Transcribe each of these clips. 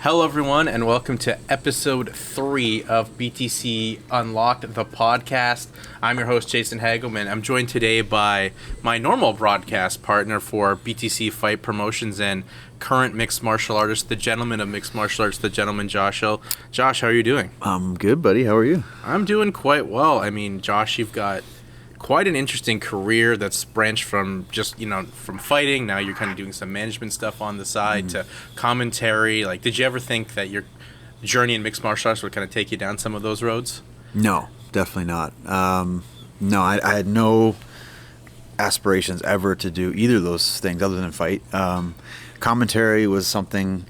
Hello, everyone, and welcome to episode 3 of BTC Unlocked, the podcast. I'm your host, Jason Hagholm, and I'm joined today by my normal broadcast partner for BTC Fight Promotions and current mixed martial artist, the gentleman of mixed martial arts, the gentleman Josh Hill. Josh, how are you doing? I'm good, buddy. How are you? I'm doing quite well. I mean, Josh, you've got quite an interesting career that's branched from just, from fighting. Now you're kind of doing some management stuff on the side to commentary. Like, did you ever think that your journey in mixed martial arts would kind of take you down some of those roads? No, definitely not. No, I had no aspirations ever to do either of those things other than fight. Commentary was something.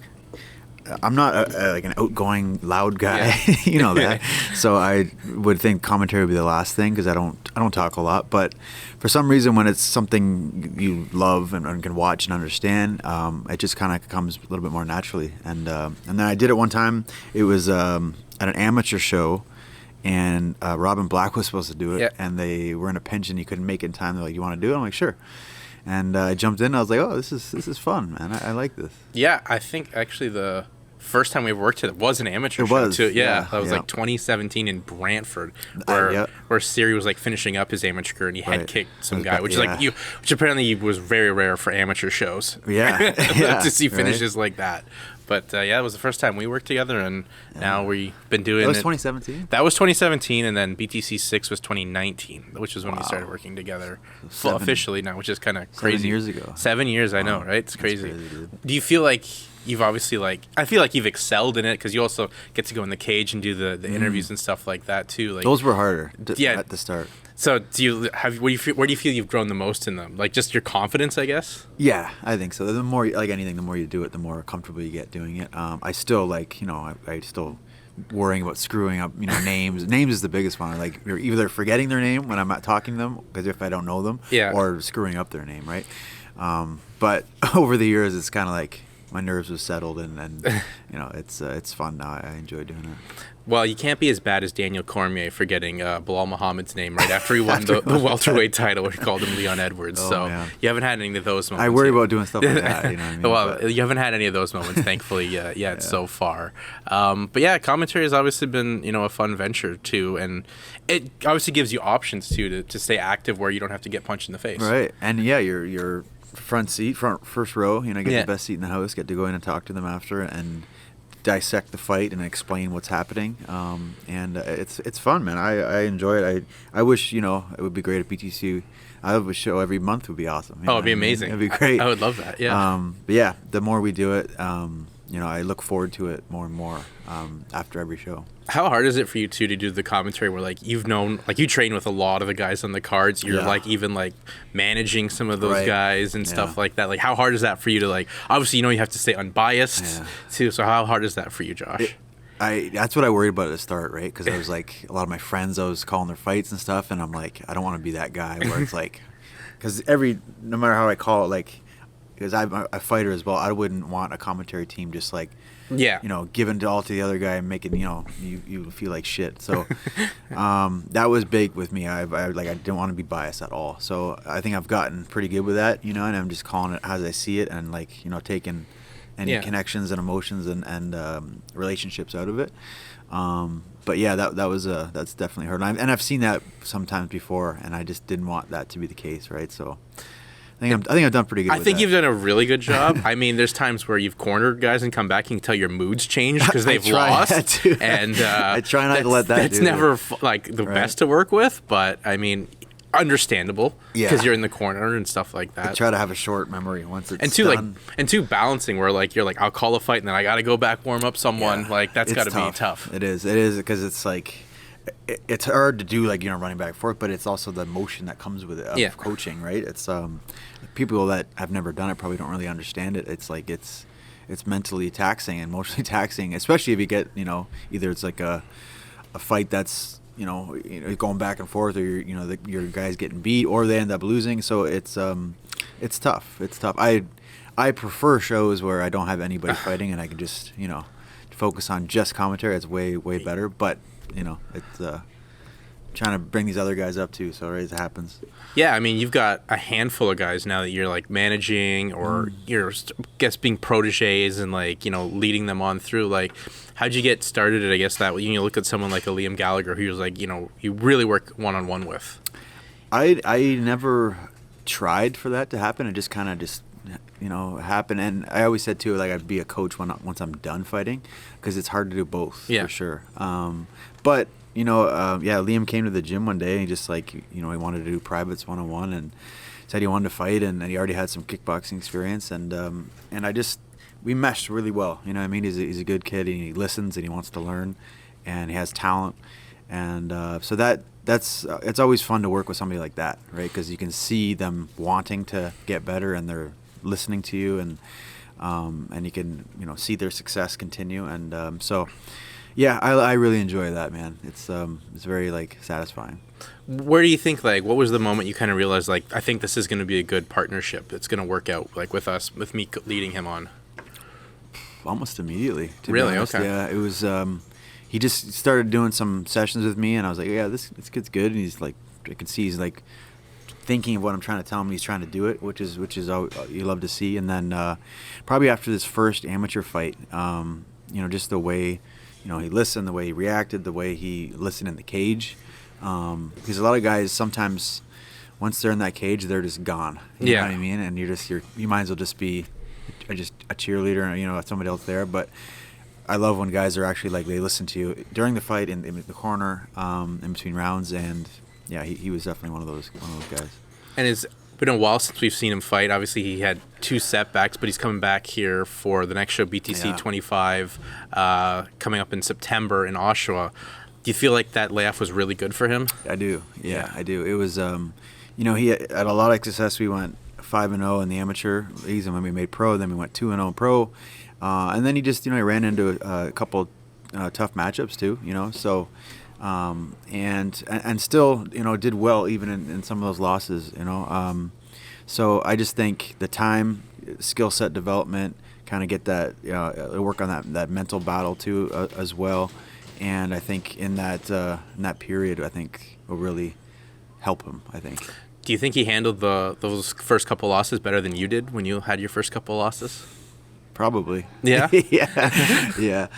I'm not like an outgoing, loud guy, you know that. So I would think commentary would be the last thing because I don't talk a lot. But for some reason, when it's something you love and can watch and understand, it just kind of comes a little bit more naturally. And then I did it one time. It was at an amateur show, and Robin Black was supposed to do it, and they were in a pinch and he couldn't make it in time. They're like, "You want to do it?" I'm like, "Sure." And I jumped in. I was like, "Oh, this is fun, man. I like this." Yeah, I think actually the first time we worked together was an amateur show too. That was like 2017 in Brantford, where Serhiy was like finishing up his amateur career and he head kicked some guy, which apparently was very rare for amateur shows. To see finishes like that. But it was the first time we worked together, and now we've been doing it. That was 2017? That was 2017, and then BTC 6 was 2019, which is when we started working together officially now, which is kind of crazy. 7 years ago. 7 years, I know, right? It's crazy. That's crazy, dude. Do you feel like you've obviously, I feel like you've excelled in it because you also get to go in the cage and do the interviews and stuff like that, too. Like, those were harder at the start. So where do you feel you've grown the most in them? Like just your confidence, I guess? Yeah, I think so. The more, like anything, the more you do it, the more comfortable you get doing it. I still I still worrying about screwing up, names. Names is the biggest one. Like you're either forgetting their name when I'm not talking to them because if I don't know them, or screwing up their name, right? But over the years, it's kind of like my nerves have settled and it's fun now. I enjoy doing it. Well, you can't be as bad as Daniel Cormier forgetting Bilal Muhammad's name right after he won the welterweight title where he called him Leon Edwards. You haven't had any of those moments. I worry about doing stuff like that. You know what I mean? Well, you haven't had any of those moments, thankfully, yet so far. But commentary has obviously been, a fun venture too, and it obviously gives you options too to stay active where you don't have to get punched in the face. Right, and you're first row. Get the best seat in the house. Get to go in and talk to them after and dissect the fight and explain what's happening, and it's fun, man. I enjoy it. I wish it would be great at BTC. I have a show every month would be awesome. It'd be amazing. It'd be great. I would love that. Yeah. But yeah, the more we do it, I look forward to it more and more after every show. How hard is it for you to do the commentary where you've known, you train with a lot of the guys on the cards, you're even managing some of those guys and stuff like that. How hard is that for you to obviously you have to stay unbiased too, so how hard is that for you, Josh? That's what I worried about at the start, right? Because I was a lot of my friends, I was calling their fights and stuff, and I'm like, I don't want to be that guy where it's because no matter how I call it, because I'm a fighter as well, I wouldn't want a commentary team just giving it all to the other guy and making you feel like shit. So that was big with me. I didn't want to be biased at all. So I think I've gotten pretty good with that, and I'm just calling it as I see it and taking any connections and emotions and relationships out of it. But yeah, that's definitely hard. And I've seen that sometimes before, and I just didn't want that to be the case, right? So I think I've done pretty good. I think you've done a really good job. I mean, there's times where you've cornered guys and come back and you can tell your mood's changed because they've lost. And I try not to let that. That's never the best to work with, but I mean, understandable because you're in the corner and stuff like that. I try to have a short memory once it's done. And balancing where you're I'll call a fight and then I got to go back warm up someone. That's got to be tough. It is because it's it's hard to do running back and forth, but it's also the emotion that comes with it of coaching, right? It's people that have never done it probably don't really understand it. It's it's mentally taxing and emotionally taxing, especially if you get either it's a fight that's going back and forth, or your guys getting beat, or they end up losing. So it's tough. It's tough. I prefer shows where I don't have anybody fighting and I can just focus on just commentary. It's way better, but it's trying to bring these other guys up too. So it happens. Yeah, I mean, you've got a handful of guys now that you're like managing, or you're, I guess, being proteges and like, you know, leading them on through. Like, how'd you get started at, I guess, that? You look at someone like a Liam Gallagher, who was like, you know, you really work one-on-one with. I never tried for that to happen. It just kind of happened. And I always said too, like, I'd be a coach once I'm done fighting, because it's hard to do both, for sure. But Liam came to the gym one day and he just like, he wanted to do privates one-on-one and said he wanted to fight, and he already had some kickboxing experience, and we meshed really well. You know what I mean? He's a good kid, and he listens and he wants to learn, and he has talent, and so that's it's always fun to work with somebody like that, right? Because you can see them wanting to get better, and they're listening to you, and you can see their success continue, and so. Yeah, I really enjoy that, man. It's very like satisfying. Where do you think, like, what was the moment you kind of realized, like, I think this is going to be a good partnership? It's going to work out, like, with me leading him on. Almost immediately. Really? Okay. Yeah, it was. He just started doing some sessions with me, and I was like, yeah, this kid's good. And he's like, I can see he's like thinking of what I'm trying to tell him. He's trying to do it, which is all you love to see. And then probably after this first amateur fight, just the way. He listened, the way he reacted, the way he listened in the cage. Because a lot of guys sometimes, once they're in that cage, they're just gone. You know what I mean? And you might as well just be just a cheerleader, somebody else there. But I love when guys are actually like, they listen to you during the fight, in the corner, in between rounds. And yeah, he was definitely one of those guys. And it's been a while since we've seen him fight. Obviously, he had 2 setbacks, but he's coming back here for the next show, BTC 25, coming up in September in Oshawa. Do you feel like that layoff was really good for him? I do. Yeah, I do. It was, he had a lot of success. We went 5-0 in the amateur leagues, and when we made pro, then we went 2-0 pro. And then he just, he ran into a couple tough matchups too, so... and still, did well even in some of those losses, So I just think the time, skill set development, kind of get that, work on that mental battle too, as well. And I think in that period, I think will really help him, I think. Do you think he handled those first couple losses better than you did when you had your first couple losses? Probably. Yeah? Yeah.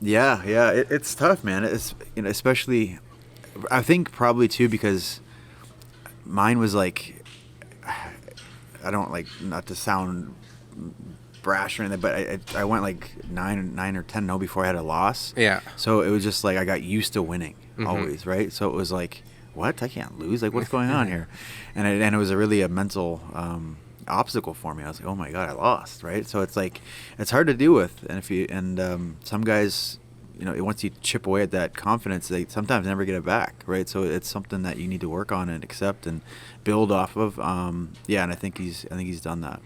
Yeah. It's tough, man. It's especially, I think probably too, because mine was like, I don't like, not to sound brash or anything, but I went like 9 or 10-0 before I had a loss. Yeah. So it was just like I got used to winning always, right? So it was like, what? I can't lose. Like, what's going on here? And it was really a mental obstacle for me. I was like, oh my god, I lost, right? So it's like, it's hard to deal with, and some guys, once you chip away at that confidence, they sometimes never get it back, right? So it's something that you need to work on and accept and build off of. And I think he's done that.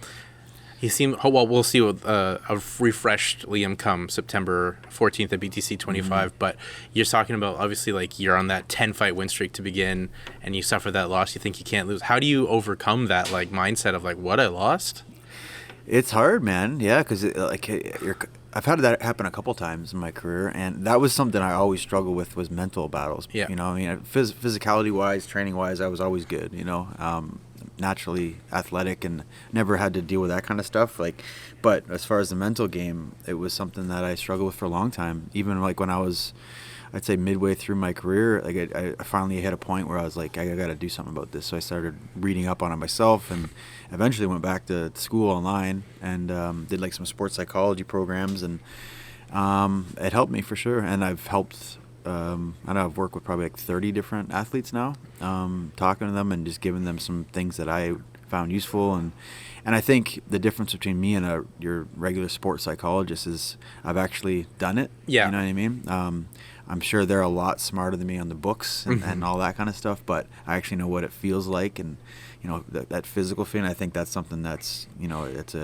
He seemed, well, we'll see with a refreshed Liam come September 14th at BTC 25, but you're talking about, obviously, like, you're on that 10-fight win streak to begin, and you suffer that loss, you think you can't lose. How do you overcome that, like, mindset of, like, what, I lost? It's hard, man, yeah, because, I've had that happen a couple times in my career, and that was something I always struggled with, was mental battles. Yeah. Physicality-wise, training-wise, I was always good, naturally athletic and never had to deal with that kind of stuff. But as far as the mental game, it was something that I struggled with for a long time. Even like when I was, I'd say midway through my career, like I finally hit a point where I was like, I got to do something about this. So I started reading up on it myself, and eventually went back to school online and did like some sports psychology programs, and it helped me for sure. And I've helped. I know I've worked with probably like 30 different athletes now, talking to them and just giving them some things that I found useful. And I think the difference between me and your regular sports psychologist is I've actually done it. Yeah. You know what I mean? I'm sure they're a lot smarter than me on the books and all that kind of stuff, but I actually know what it feels like, and that physical feeling. I think that's something that's it's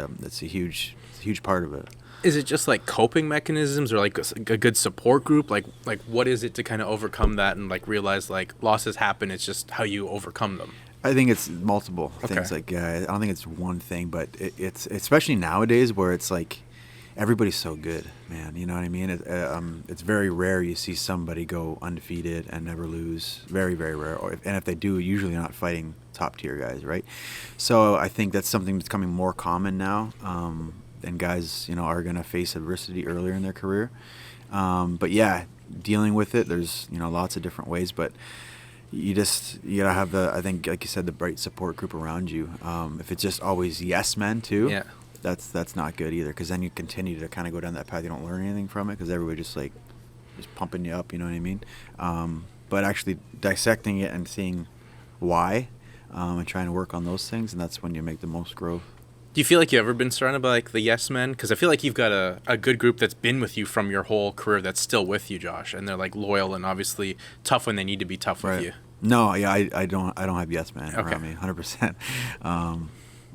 a huge part of it. Is it just like coping mechanisms, or like a good support group? Like what is it to kind of overcome that and like realize like losses happen? It's just how you overcome them. I think it's multiple things. Like I don't think it's one thing, but it's especially nowadays where it's like everybody's so good, man. You know what I mean? It's very rare you see somebody go undefeated and never lose. Very, very rare. And if they do, usually not fighting top tier guys, right? So I think that's something that's becoming more common now. And guys, are going to face adversity earlier in their career. But yeah, dealing with it, there's, lots of different ways, but you gotta have I think, like you said, the right support group around you. If it's just always yes men too, yeah, that's not good either, because then you continue to kind of go down that path. You don't learn anything from it because everybody just pumping you up, you know what I mean? But actually dissecting it and seeing why, and trying to work on those things, and that's when you make the most growth. Do you feel like you've ever been surrounded by the yes men? Because I feel like you've got a good group that's been with you from your whole career that's still with you, Josh, and they're loyal and obviously tough when they need to be tough with you. No, yeah, I don't have yes men around me, 100%.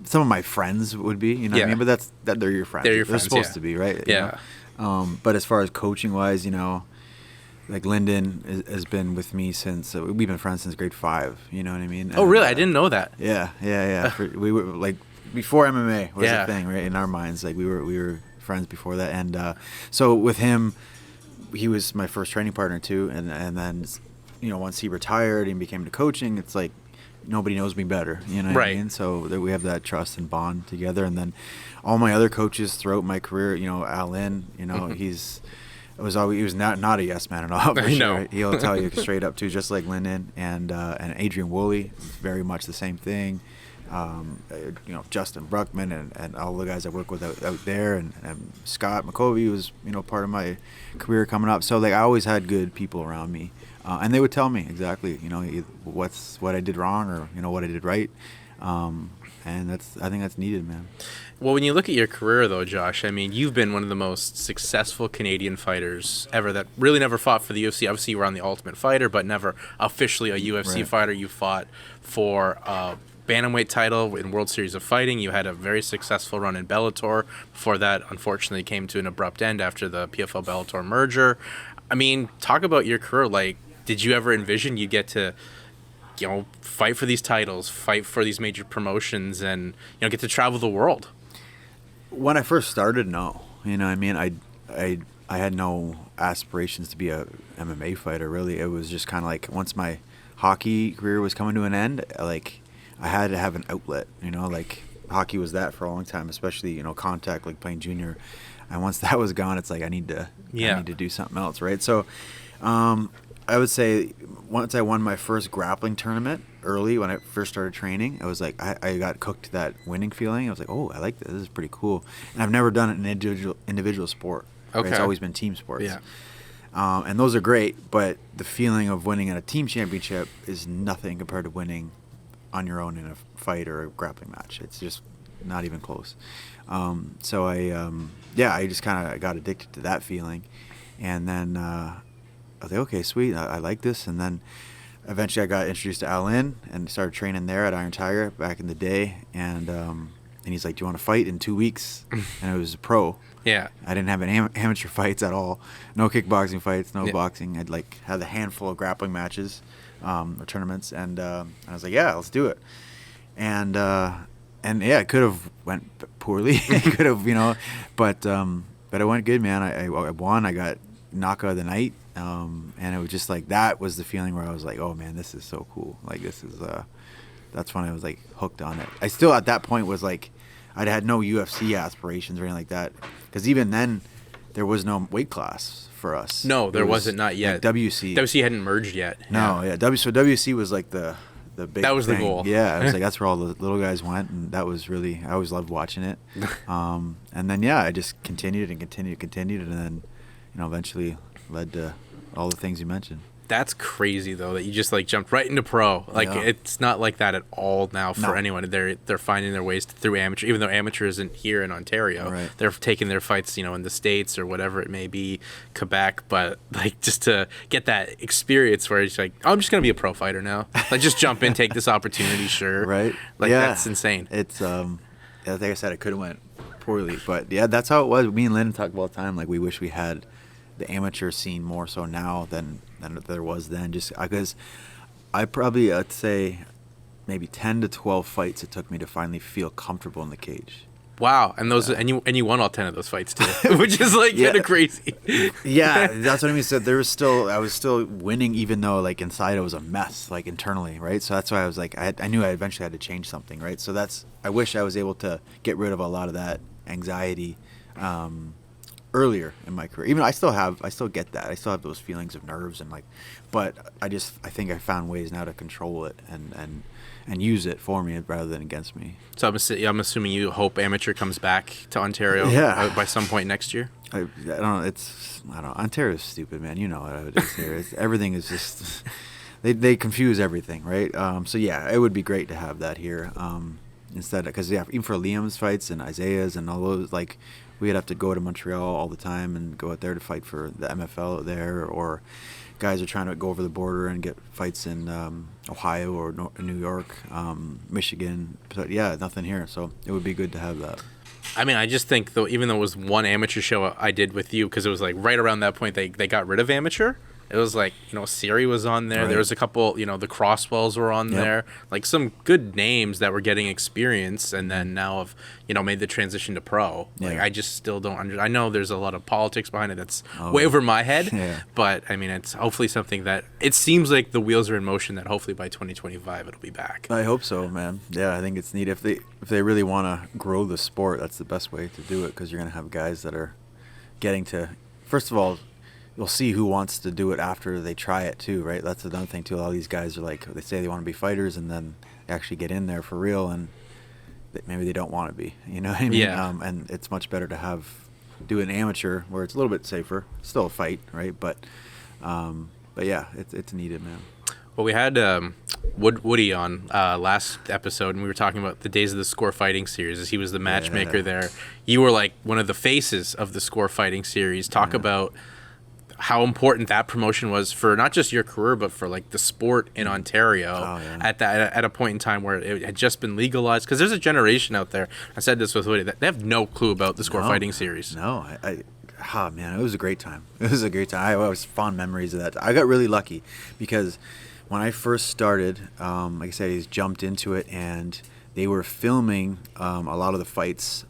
Some of my friends would be, what I mean? But they're your friends. They're supposed to be, right? Yeah. But as far as coaching wise, like Lyndon has been with me since we've been friends since grade 5. You know what I mean? Oh, really? I didn't know that. Yeah. We were before MMA was a thing, right? In our minds, we were friends before that, and so with him, he was my first training partner too, and then once he retired and became to coaching, it's like nobody knows me better, what I mean? So we have that trust and bond together, and then all my other coaches throughout my career, Alan, he was not a yes man at all. For sure. He'll tell you straight up too, just like Lyndon and Adrian Woolley, very much the same thing. Justin Bruckman and all the guys I work with out there, and Scott McCovey was part of my career coming up. So I always had good people around me, and they would tell me exactly what I did wrong or what I did right, and I think that's needed, man. Well, when you look at your career though, Josh, I mean, you've been one of the most successful Canadian fighters ever that really never fought for the UFC. Obviously, you were on the Ultimate Fighter, but never officially a UFC fighter. You fought for bantamweight title in World Series of Fighting. You had a very successful run in Bellator. Before that, unfortunately, came to an abrupt end after the PFL Bellator merger. I mean, talk about your career. Did you ever envision you'd get to, fight for these titles, fight for these major promotions, and get to travel the world? When I first started, no. I mean, I had no aspirations to be a MMA fighter. Really, it was just kind of once my hockey career was coming to an end, I had to have an outlet, hockey was that for a long time, especially, contact, playing junior. And once that was gone, it's I need to do something else, right? So I would say once I won my first grappling tournament early when I first started training, I was I got cooked to that winning feeling. I was oh, I like this. This is pretty cool. And I've never done it in an individual sport. Right? Okay. It's always been team sports. Yeah. And those are great, but the feeling of winning at a team championship is nothing compared to winning on your own in a fight or a grappling match. It's just not even close. So I just kind of got addicted to that feeling, and then I was okay, sweet, I like this. And then eventually I got introduced to Alan and started training there at Iron Tiger back in the day, and he's like, do you want to fight in 2 weeks? And it was a pro. Yeah. I didn't have any amateur fights at all, no kickboxing fights, no boxing. I'd had a handful of grappling matches or tournaments, and I was yeah, let's do it. And it could have went poorly. It could have, but it went good, man. I won. I got knockout of the night, and it was just that was the feeling where I was oh man, this is so cool. This is that's when I was hooked on it. I still at that point was I'd had no UFC aspirations or anything like that, because even then there was no weight class for us. No, there wasn't, not yet. WC hadn't merged yet. No, yeah. So WC was the big that was thing. The goal. Yeah, it was that's where all the little guys went, and that was really, I always loved watching it. And then I just continued, and then eventually led to all the things you mentioned. That's crazy though, that you just jumped right into pro. It's not like that at all now for anyone. They're finding their ways through amateur, even though amateur isn't here in Ontario. Right. They're taking their fights, in the States or whatever it may be, Quebec. But just to get that experience where it's oh, I'm just gonna be a pro fighter now. Just jump in, take this opportunity, sure. Right. That's insane. It's like I said, it could have went poorly, but that's how it was. Me and Lynn talk all the time. We wish we had the amateur scene more so now than there was then, just because I'd say maybe 10 to 12 fights it took me to finally feel comfortable in the cage. Wow, and those and you won all 10 of those fights too, which is like kind of crazy. Yeah, that's what I mean. So I was still winning, even though like inside it was a mess, like internally, right? So that's why I was like, I knew I eventually had to change something, right? So I wish I was able to get rid of a lot of that anxiety earlier in my career. Even I still get that. I still have those feelings of nerves and like, but I think I found ways now to control it and use it for me rather than against me. So I'm assuming you hope amateur comes back to Ontario by some point next year? I don't know. Ontario's stupid, man. You know what it is here. Everything is just, they confuse everything, right? So yeah, it would be great to have that here instead of, because even for Liam's fights and Isaiah's and all those, like, we'd have to go to Montreal all the time and go out there to fight for the MFL there, or guys are trying to go over the border and get fights in Ohio or New York, Michigan. But yeah, nothing here. So it would be good to have that. I mean, I just think, though, even though it was one amateur show I did with you, because it was like right around that point they got rid of amateur. It was like, Serhiy was on there. Right. There was a couple, the Crosswells were on there. Like some good names that were getting experience and then now have, made the transition to pro. Yeah. Like I just still don't I know there's a lot of politics behind it that's way over my head. Yeah. But, I mean, it's hopefully something that it seems like the wheels are in motion that hopefully by 2025 it'll be back. I hope so, man. Yeah, I think it's neat. If they really want to grow the sport, that's the best way to do it, because you're going to have guys that are getting to, first of all, you'll see who wants to do it after they try it too, right? That's another thing too. A lot of these guys are like, they say they want to be fighters and then they actually get in there for real and maybe they don't want to be, you know what I mean? Yeah. And it's much better to do an amateur where it's a little bit safer, still a fight, right? But yeah, it's needed, man. Well, we had Woody on last episode, and we were talking about the days of the Score Fighting series, as he was the matchmaker there. You were like one of the faces of the Score Fighting series. Talk about how important that promotion was for not just your career, but for like the sport in Ontario at a point in time where it had just been legalized. Because there's a generation out there, I said this with Woody, that they have no clue about the Score Fighting series. No, man, it was a great time. It was a great time. I always fond memories of that. I got really lucky because when I first started, like I said, I jumped into it and they were filming a lot of the fights,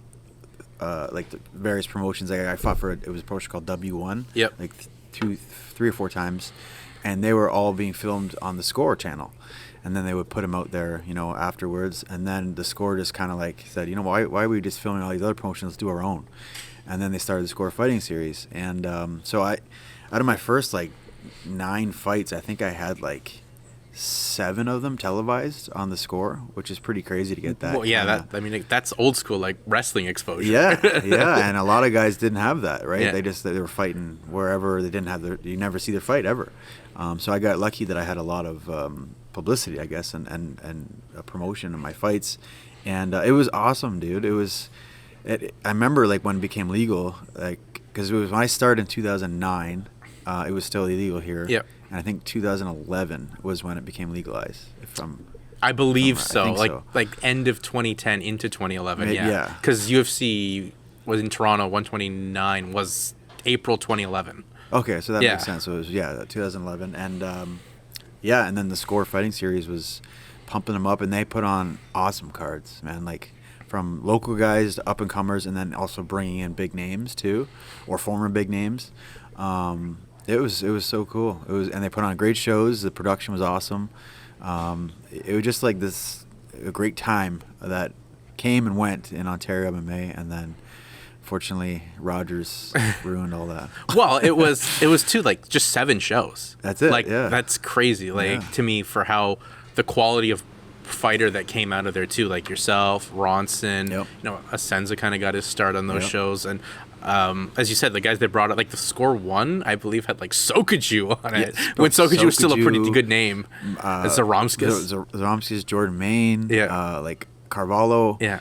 like the various promotions. Like I fought for it was a promotion called W1. Yep. Like 3 or 4 times, and they were all being filmed on the Score channel, and then they would put them out there, afterwards. And then the Score just kind of like said, why are we just filming all these other promotions? Let's do our own. And then they started the Score Fighting series, and so out of my first like 9 fights, I think I had like 7 of them televised on the Score, which is pretty crazy to get that. Well, yeah, that's old school, like wrestling exposure. Yeah, and a lot of guys didn't have that, right? Yeah. They were fighting wherever. They didn't have you never see their fight ever. So I got lucky that I had a lot of publicity, I guess, and a promotion in my fights, and it was awesome, dude. I remember like when it became legal, like because it was when I started in 2009, it was still illegal here. Yep. And I think 2011 was when it became legalized. I believe so. Like end of 2010 into 2011. Yeah. Because UFC was in Toronto. 129 was April 2011. Okay, so that makes sense. So it was 2011, and and then the Score Fighting series was pumping them up, and they put on awesome cards, man. Like from local guys to up and comers, and then also bringing in big names too, or former big names. It was so cool. And they put on great shows. The production was awesome. It was just like a great time that came and went in Ontario MMA, and then fortunately Rogers ruined all that. Well, it was too, like just 7 shows. That's it. Like that's crazy. Like to me, for how the quality of fighter that came out of there too, like yourself, Ronson, Asenza kind of got his start on those shows, and as you said, the guys they brought up, like the Score 1, I believe had like Sokoju on it. When Sokoju was still a pretty good name. Zaromskis, Jordan Main, like Carvalho. Yeah.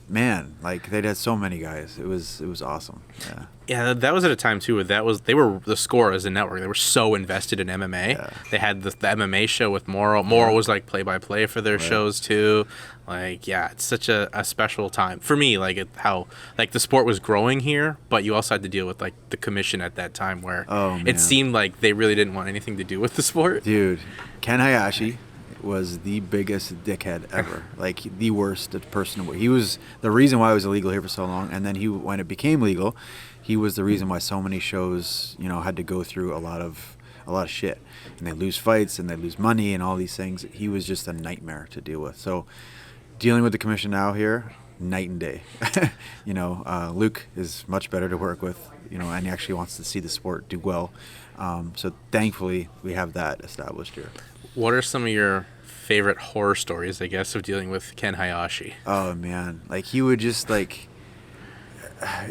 Man, like they'd had so many guys. It was awesome. Yeah. Yeah, that was at a time too where they were the Score as a network. They were so invested in MMA. Yeah. They had the MMA show with Moro. Moro was like play-by-play for their shows too. Like, it's such a special time for me. Like how like the sport was growing here, but you also had to deal with like the commission at that time where it seemed like they really didn't want anything to do with the sport. Dude, Ken Hayashi was the biggest dickhead ever. Like, the worst person. He was the reason why it was illegal here for so long, and then when it became legal, he was the reason why so many shows, had to go through a lot of shit, and they lose fights and they lose money and all these things. He was just a nightmare to deal with. So dealing with the commission now here, night and day. Luke is much better to work with, and he actually wants to see the sport do well. So thankfully we have that established here. What are some of your favorite horror stories, I guess, of dealing with Ken Hayashi? Oh man, like he would just like,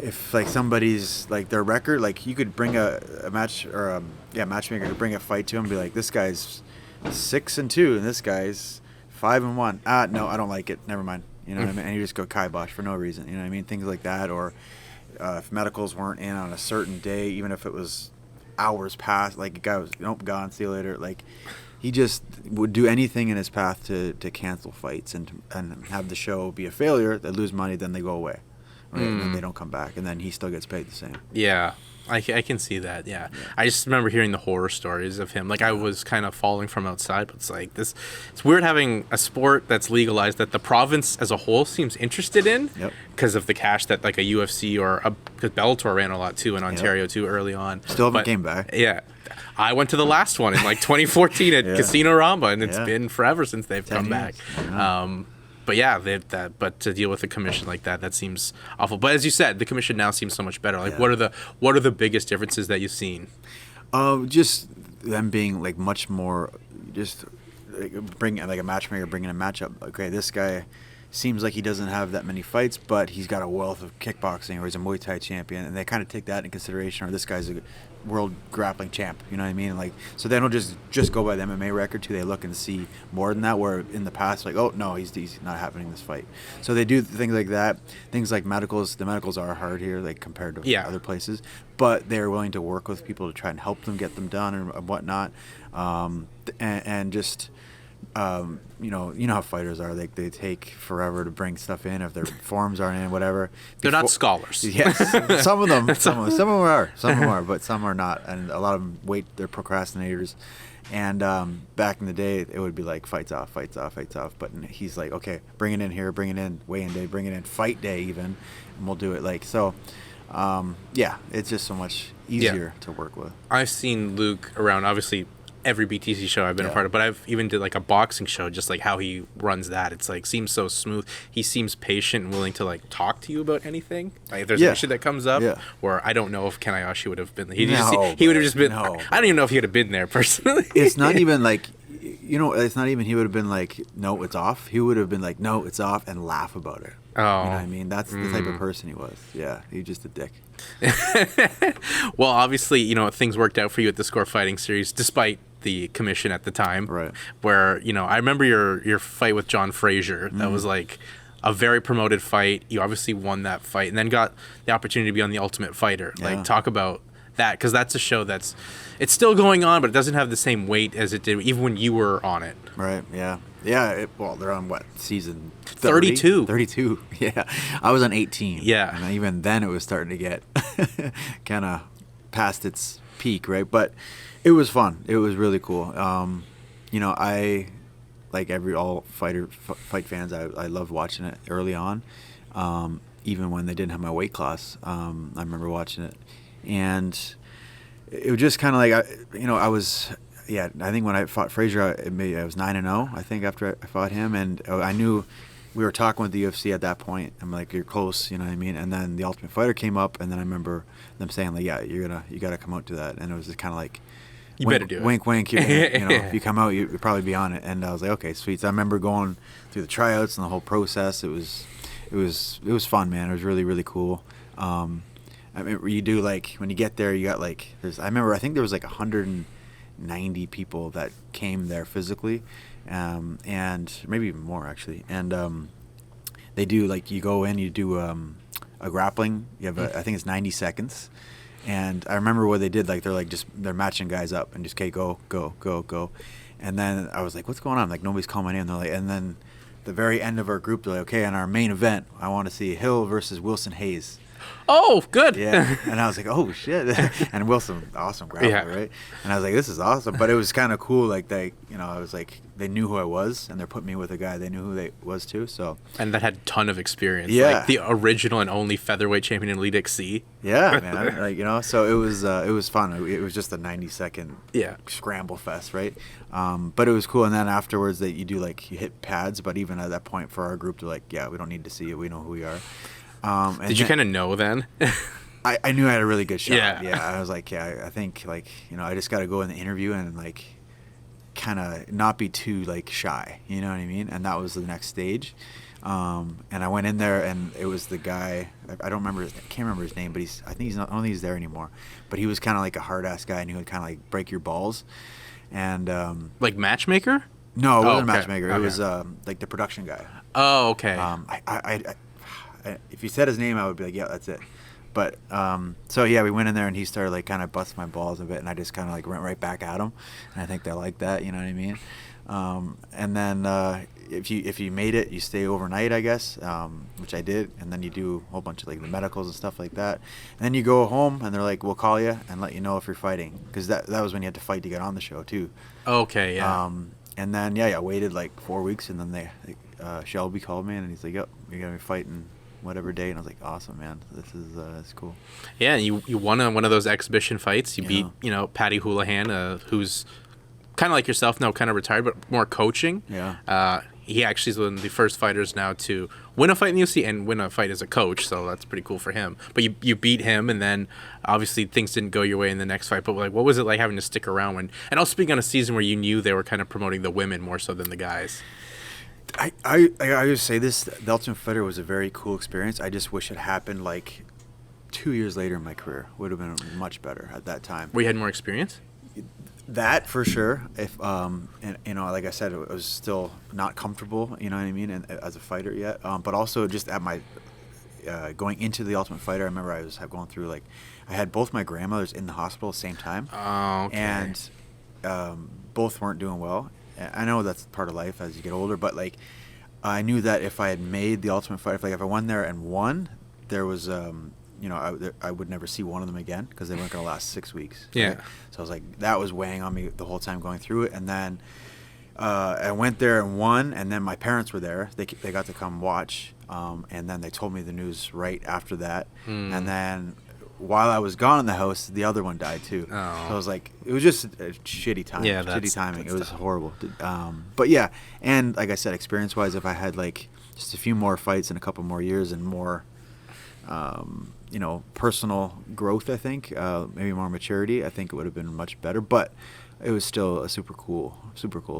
if like somebody's like their record, like you could bring a match or matchmaker to bring a fight to him and be like, this guy's 6-2 and this guy's 5-1. No, I don't like it. Never mind. You know what I mean? And you just go kibosh for no reason. You know what I mean? Things like that. Or if medicals weren't in on a certain day, even if it was hours past, like a guy was, nope, gone, see you later. Like, he just would do anything in his path to cancel fights and have the show be a failure. They lose money, then they go away. Right? And then they don't come back. And then he still gets paid the same. Yeah. I can see that, yeah. I just remember hearing the horror stories of him. Like, I was kind of falling from outside, but it's like this. It's weird having a sport that's legalized that the province as a whole seems interested in because of the cash that, like, a UFC or because Bellator ran a lot, too, in Ontario, too, early on. Still haven't came back. Yeah. I went to the last one in, like, 2014 at Casino Ramba, and it's been forever since they've come back. But yeah, but to deal with a commission like that seems awful. But as you said, the commission now seems so much better. Like, what are the biggest differences that you've seen? Just them being like much more, just like bringing like a matchmaker bringing a matchup. Okay, this guy seems like he doesn't have that many fights, but he's got a wealth of kickboxing, or he's a Muay Thai champion, and they kind of take that into consideration. Or this guy's a world grappling champ, you know what I mean? Like, so they don't just go by the MMA record too. They look and see more than that. Where in the past, like, oh no, he's not happening this fight. So they do things like that. Things like medicals. The medicals are hard here, like compared to other places, but they're willing to work with people to try and help them get them done and whatnot, and just. You know how fighters are. Like, they take forever to bring stuff in if their forms aren't in, whatever. They're not scholars. Yes, some of them are, but some are not, and a lot of them they're procrastinators. And back in the day, it would be like fights off. But he's like, okay, bring it in here, bring it in weigh-in day, bring it in fight day even, and we'll do it. Like, so. It's just so much easier to work with. I've seen Luke around, obviously, every BTC show I've been a part of, but I've even did like a boxing show, just like how he runs that. It's like seems so smooth. He seems patient and willing to like talk to you about anything. Like if there's an issue that comes up, where I don't know if Ken Hayashi would have been. He would have just been. No, I don't even know if he would have been there personally. It's not even like. It's not even he would have been like, no, it's off. He would have been like, no, it's off, and laugh about it. Oh. You know what I mean? That's the type of person he was. Yeah, he's just a dick. Well, obviously, things worked out for you at the Score Fighting Series, despite the commission at the time. Right. Where, I remember your fight with John Frazier. That was like a very promoted fight. You obviously won that fight and then got the opportunity to be on The Ultimate Fighter. Yeah. Like, talk about that, because that's a show it's still going on, but it doesn't have the same weight as it did even when you were on it. Right, yeah. Yeah, they're on what, season 32? 32, yeah. I was on 18. Yeah. And even then it was starting to get kind of past its peak, right? But it was fun. It was really cool. I, like all fight fans, I loved watching it early on, even when they didn't have my weight class. I remember watching it. And it was just kind of like, I was, I think when I fought Frazier, I was 9-0, I think, after I fought him. And I knew we were talking with the UFC at that point. I'm like, you're close, you know what I mean? And then the Ultimate Fighter came up, and then I remember them saying, like, yeah, you got to come out to that. And it was just kind of like, you better do it. Wink, wink. If you come out, you'll probably be on it. And I was like, okay, sweet. So I remember going through the tryouts and the whole process. It was fun, man. It was really, really cool. I mean, you do, like, when you get there, you got, like, I think there was, like, 190 people that came there physically, and maybe even more, actually. And they do, like, you go in, you do a grappling. You have, I think it's 90 seconds. And I remember what they did, like, they're matching guys up and just, okay, go. And then I was like, what's going on? Like, nobody's calling my name. They're like, and then the very end of our group, they're like, okay, on our main event, I want to see Hill versus Wilson Hayes. Oh, good. Yeah. And I was like, oh shit. And Wilson, awesome grappler, right? And I was like, this is awesome. But it was kind of cool. Like I was like, they knew who I was, and they're putting me with a guy they knew who they was too. So. And that had a ton of experience. Yeah. Like the original and only featherweight champion in Elite XC. Yeah, man. So it was fun. It was just a 90-second scramble fest, right? But it was cool. And then afterwards, that you hit pads. But even at that point, for our group, they're like, yeah, we don't need to see it. We know who we are. Did you kind of know then? I knew I had a really good shot. Yeah. I was like, I think I just got to go in the interview and kind of not be too shy. You know what I mean? And that was the next stage. And I went in there, and it was the guy. I can't remember his name, but I don't think he's there anymore. But he was kind of like a hard ass guy, and he would kind of break your balls. And like matchmaker? No, it wasn't a matchmaker. Okay. It was the production guy. Oh, okay. If you said his name, I would be like, yeah, that's it. But so yeah, we went in there, and he started kind of busting my balls a bit, and I just kind of went right back at him. And I think they liked that, you know what I mean? And then if you made it, you stay overnight, I guess, which I did, and then you do a whole bunch of the medicals and stuff like that. And then you go home, and they're like, we'll call you and let you know if you're fighting, because that was when you had to fight to get on the show too. Okay, yeah. And then I waited 4 weeks, and then Shelby called me, and he's like, yep, you're gonna be fighting whatever day. And I was like, awesome, man, this is cool. Yeah, you won one of those exhibition fights. You beat Patty Houlihan, who's kind of like yourself now, kind of retired, but more coaching. Yeah. He actually is one of the first fighters now to win a fight in the UFC and win a fight as a coach, so that's pretty cool for him. But you beat him, and then obviously things didn't go your way in the next fight. But what was it like having to stick around when? And also speaking on a season where you knew they were kind of promoting the women more so than the guys. I always say this: the Ultimate Fighter was a very cool experience. I just wish it happened 2 years later in my career. Would have been much better at that time. Where you had more experience. That for sure. If and like I said, it was still not comfortable. You know what I mean, and as a fighter yet. But also just at my going into the Ultimate Fighter, I remember I was going through I had both my grandmothers in the hospital at the same time. Oh, okay. And both weren't doing well. I know that's part of life as you get older, but I knew that if I had made the Ultimate Fighter, if I went there and won, there was I would never see one of them again because they weren't going to last 6 weeks. Right? Yeah. So I was like, that was weighing on me the whole time going through it. And then I went there and won, and then my parents were there. They got to come watch, and then they told me the news right after that. And then while I was gone in the house, the other one died too. Oh. So I was like, it was just a shitty time. Yeah, shitty timing. It was tough. horrible. But yeah, and like I said, experience-wise, if I had just a few more fights and a couple more years and more personal growth, I think, maybe more maturity, I think it would have been much better. But it was still a super cool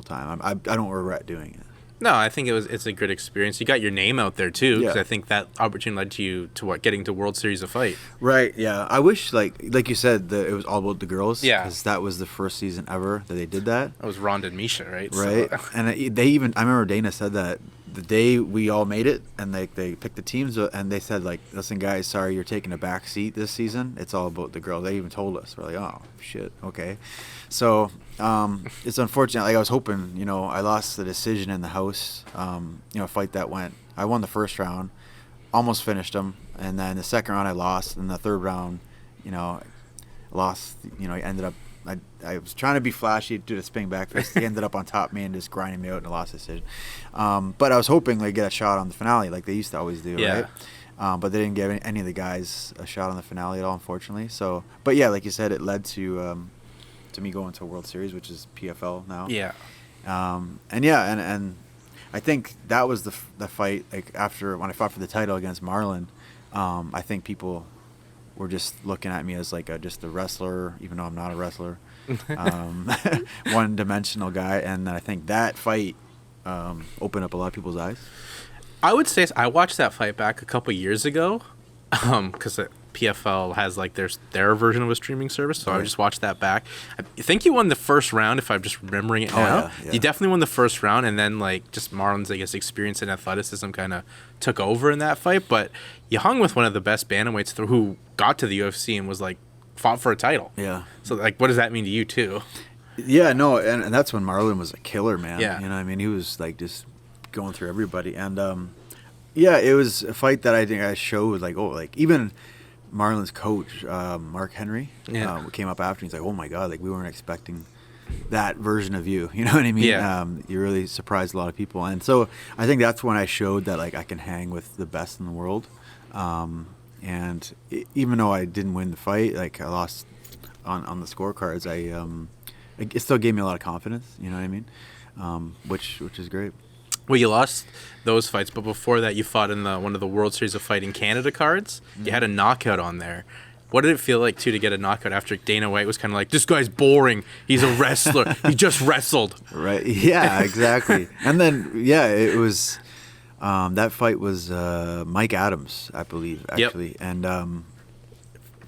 time. I don't regret doing it. No, I think it's a good experience. You got your name out there too, because I think that opportunity led to you to getting to World Series of Fight. Right. Yeah. I wish, like you said, it was all about the girls. Yeah. Because that was the first season ever that they did that. That was Ronda and Misha, right? Right. So. And I remember Dana said that the day we all made it, and they picked the teams, and they said listen guys, sorry you're taking a back seat this season. It's all about the girls. They even told us. We're like, oh shit, okay. So it's unfortunate. I was hoping, I lost the decision in the house. Fight that I won the first round, almost finished them, and then the second round I lost, and the third round, lost. I ended up. I was trying to be flashy, do the spinning back fist. He ended up on top of me and just grinding me out in a lost decision. But I was hoping they get a shot on the finale like they used to always do, right? But they didn't give any of the guys a shot on the finale at all, unfortunately. So, but yeah, like you said, it led to me going to a World Series, which is PFL now. Yeah. And I think that was the fight. After when I fought for the title against Marlon, I think people were just looking at me as just a wrestler, even though I'm not a wrestler, one-dimensional guy. And I think that fight opened up a lot of people's eyes. I would say I watched that fight back a couple years ago, because PFL has their version of a streaming service, so I just watched that back. I think you won the first round, if I'm just remembering it now. Yeah. You definitely won the first round, and then just Marlon's experience and athleticism kind of took over in that fight. But you hung with one of the best bantamweights who got to the UFC and was fought for a title. Yeah. So what does that mean to you too? Yeah, no, and that's when Marlon was a killer, man. Yeah. He was just going through everybody, and Yeah, it was a fight that I think I showed, like even Marlon's coach, Mark Henry, came up after. He's like, oh my God, like we weren't expecting that version of you. You know what I mean? Yeah. You really surprised a lot of people. And so I think that's when I showed that like I can hang with the best in the world. And even though I didn't win the fight, like I lost on the scorecards, it still gave me a lot of confidence. You know what I mean? Which is great. Well, you lost those fights, but before that, you fought in one of the World Series of Fighting Canada cards. Mm-hmm. You had a knockout on there. What did it feel like, too, to get a knockout after Dana White was kind of like, this guy's boring. He's a wrestler. He just wrestled. Right. Yeah, exactly. And then, it was that fight was Mike Adams, I believe, actually. Yep. And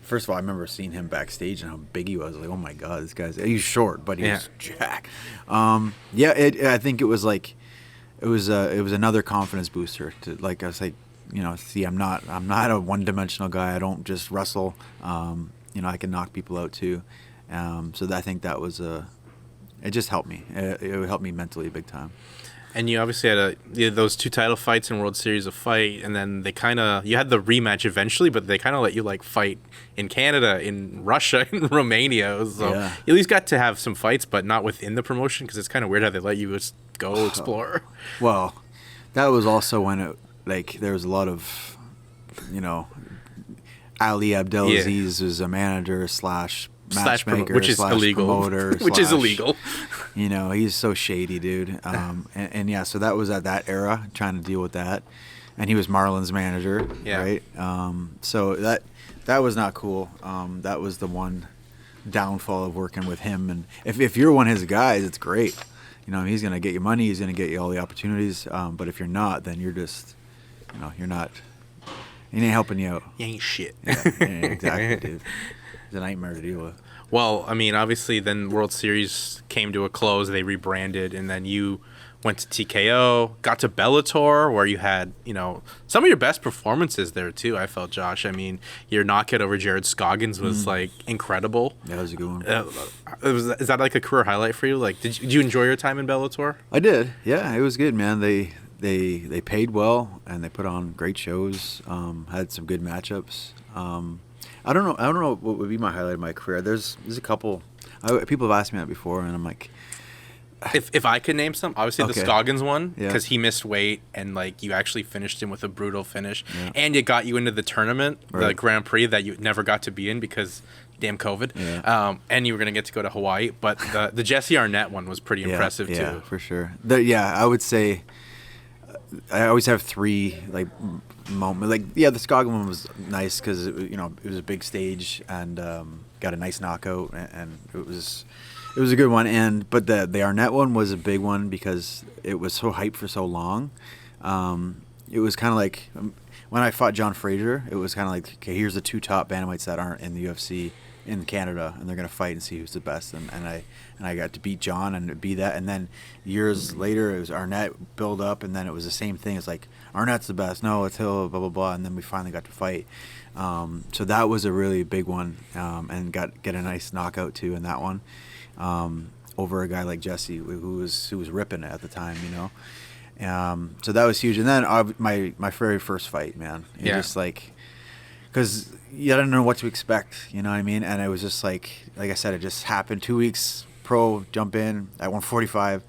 first of all, I remember seeing him backstage and how big he was. Like, oh, my God, he's short, but he was jacked. I think it was like, it was another confidence booster to, like I was like, see, I'm not a one-dimensional guy. I don't just wrestle. I can knock people out too. So I think that was it just helped me. It helped me mentally big time. And you obviously had those 2 title fights in World Series of Fight, and then you had the rematch eventually, but they kind of let you like fight in Canada, in Russia, in Romania. So you at least got to have some fights, but not within the promotion, because it's kind of weird how they let you just go explore. Well, that was also when there was a lot of, Ali Abdelaziz was a manager / matchmaker, which is illegal. Promoter, which is illegal. He's so shady, dude. So that was at that era, trying to deal with that. And he was Marlon's manager, right? So that was not cool. That was the one downfall of working with him. And if you're one of his guys, it's great. He's going to get you money. He's going to get you all the opportunities. But if you're not, then you're just, you're not. He ain't helping you out. You ain't shit. Yeah, exactly, dude. It's a nightmare to deal with. Well, I mean, obviously, then World Series came to a close. They rebranded, and then you went to TKO, got to Bellator, where you had, some of your best performances there, too, I felt, Josh. I mean, your knockout over Jared Scoggins was, incredible. Yeah, that was a good one. Is that, a career highlight for you? Did you enjoy your time in Bellator? I did. Yeah, it was good, man. They paid well, and they put on great shows, had some good matchups. I don't know what would be my highlight of my career. There's a couple. People have asked me that before, and I'm like, if I could name some, obviously the Scoggins one, because he missed weight and you actually finished him with a brutal finish, and it got you into the tournament, the Grand Prix that you never got to be in because damn COVID, and you were gonna get to go to Hawaii. But the Jesse Arnett one was pretty impressive too. Yeah, for sure. I would say I always have 3 moments. The Scoggins one was nice because it was a big stage and got a nice knockout, and it was a good one. But the Arnett one was a big one because it was so hyped for so long. It was kind of like when I fought John Frazier. It was kind of like, okay, here's the 2 top bantamweights that aren't in the UFC in Canada, and they're gonna fight and see who's the best. And I got to beat John and be that. And then years later, it was Arnett build up, and then it was the same thing. It's like Arnett's the best. No, it's Hill. Blah blah blah. And then we finally got to fight. So that was a really big one, and get a nice knockout too in that one, over a guy like Jesse who was ripping it at the time, So that was huge. And then my very first fight, man. Just because you didn't know what to expect, you know what I mean? And it was just like I said, it just happened. 2 weeks pro, jump in at 145,